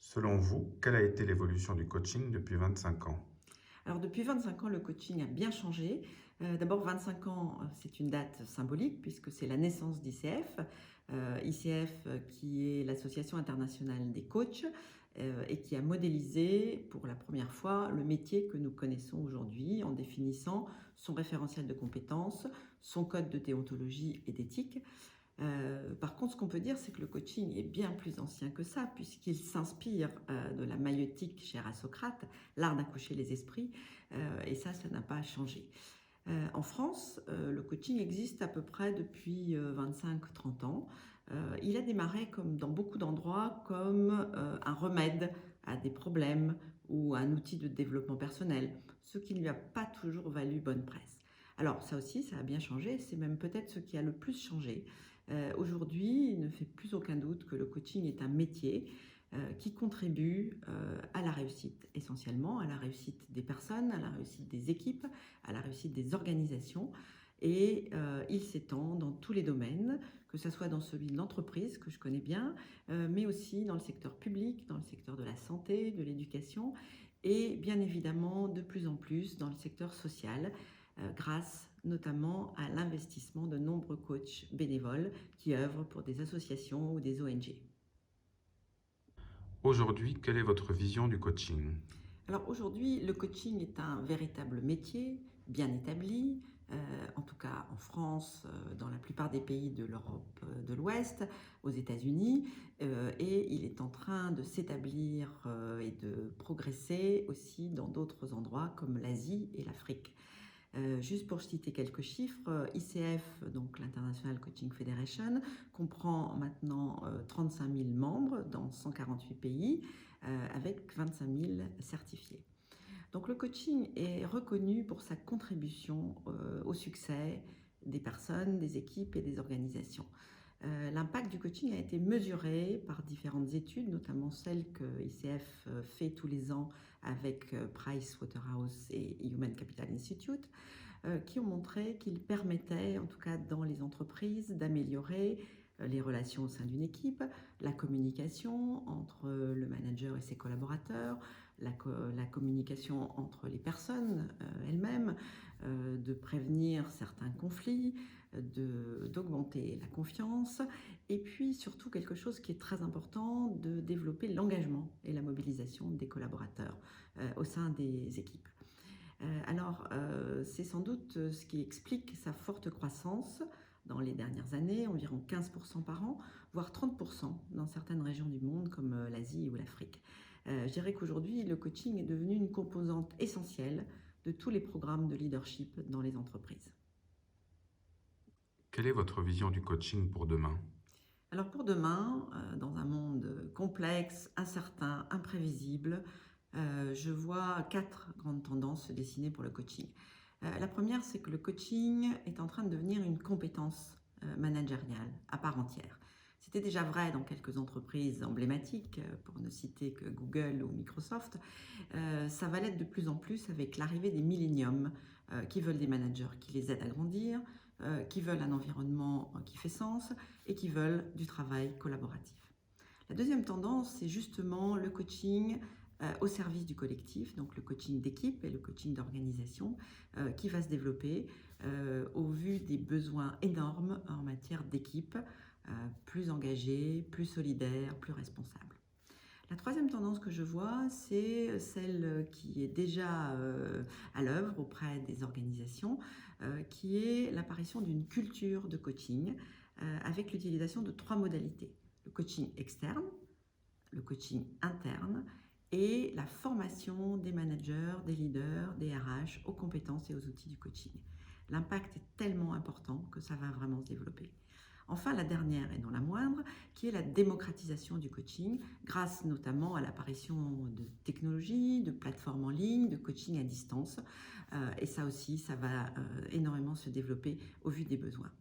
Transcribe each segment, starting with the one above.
Selon vous, quelle a été l'évolution du coaching depuis 25 ans? Alors depuis 25 ans, le coaching a bien changé. D'abord 25 ans, c'est une date symbolique puisque c'est la naissance d'ICF. ICF qui est l'Association internationale des coachs et qui a modélisé pour la première fois le métier que nous connaissons aujourd'hui en définissant son référentiel de compétences, son code de déontologie et d'éthique. Par contre, ce qu'on peut dire, c'est que le coaching est bien plus ancien que ça, puisqu'il s'inspire de la maïeutique chère à Socrate, l'art d'accoucher les esprits, et ça n'a pas changé. En France, le coaching existe à peu près depuis 25-30 ans. Il a démarré, comme dans beaucoup d'endroits, comme un remède à des problèmes ou un outil de développement personnel, ce qui ne lui a pas toujours valu bonne presse. Alors ça aussi, ça a bien changé, c'est même peut-être ce qui a le plus changé. Aujourd'hui, il ne fait plus aucun doute que le coaching est un métier qui contribue à la réussite, essentiellement à la réussite des personnes, à la réussite des équipes, à la réussite des organisations. Et il s'étend dans tous les domaines, que ce soit dans celui de l'entreprise, que je connais bien, mais aussi dans le secteur public, dans le secteur de la santé, de l'éducation, et bien évidemment de plus en plus dans le secteur social, grâce notamment à l'investissement de nombreux coachs bénévoles qui œuvrent pour des associations ou des ONG. Aujourd'hui, quelle est votre vision du coaching? Alors aujourd'hui, le coaching est un véritable métier bien établi, en tout cas en France, dans la plupart des pays de l'Europe de l'Ouest, aux États-Unis, et il est en train de s'établir et de progresser aussi dans d'autres endroits comme l'Asie et l'Afrique. Juste pour citer quelques chiffres, ICF, donc l'International Coaching Federation, comprend maintenant 35 000 membres dans 148 pays, avec 25 000 certifiés. Donc le coaching est reconnu pour sa contribution au succès des personnes, des équipes et des organisations. L'impact du coaching a été mesuré par différentes études, notamment celles que ICF fait tous les ans avec Price Waterhouse et Human Capital Institute, qui ont montré qu'il permettait, en tout cas dans les entreprises, d'améliorer les relations au sein d'une équipe, la communication entre le manager et ses collaborateurs, la communication entre les personnes elles-mêmes, de prévenir certains conflits, d'augmenter la confiance, et puis surtout quelque chose qui est très important, de développer l'engagement et la mobilisation des collaborateurs au sein des équipes. C'est sans doute ce qui explique sa forte croissance dans les dernières années, environ 15% par an, voire 30% dans certaines régions du monde comme l'Asie ou l'Afrique. Je dirais qu'aujourd'hui, le coaching est devenu une composante essentielle de tous les programmes de leadership dans les entreprises. Quelle est votre vision du coaching pour demain? Alors pour demain, dans un monde complexe, incertain, imprévisible, je vois 4 grandes tendances se dessiner pour le coaching. La première, c'est que le coaching est en train de devenir une compétence managériale à part entière. C'était déjà vrai dans quelques entreprises emblématiques, pour ne citer que Google ou Microsoft. Ça va l'être de plus en plus avec l'arrivée des milléniums qui veulent des managers qui les aident à grandir, qui veulent un environnement qui fait sens et qui veulent du travail collaboratif. La deuxième tendance, c'est justement le coaching au service du collectif, donc le coaching d'équipe et le coaching d'organisation qui va se développer au vu des besoins énormes en matière d'équipe, plus engagée, plus solidaire, plus responsable. La troisième tendance que je vois, c'est celle qui est déjà à l'œuvre auprès des organisations, qui est l'apparition d'une culture de coaching avec l'utilisation de 3 modalités. Le coaching externe, le coaching interne et la formation des managers, des leaders, des RH aux compétences et aux outils du coaching. L'impact est tellement important que ça va vraiment se développer. Enfin, la dernière et non la moindre, qui est la démocratisation du coaching, grâce notamment à l'apparition de technologies, de plateformes en ligne, de coaching à distance. Et ça aussi, ça va énormément se développer au vu des besoins.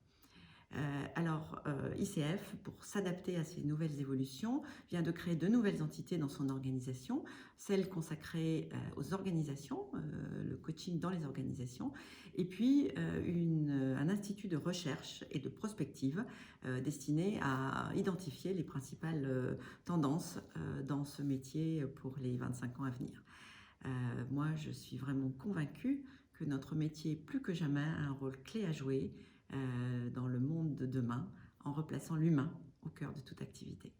ICF, pour s'adapter à ces nouvelles évolutions, vient de créer de nouvelles entités dans son organisation, celle consacrée aux organisations, le coaching dans les organisations, et puis un institut de recherche et de prospective destiné à identifier les principales tendances dans ce métier pour les 25 ans à venir. Moi, je suis vraiment convaincue que notre métier, plus que jamais, a un rôle clé à jouer dans le monde de demain, en replaçant l'humain au cœur de toute activité.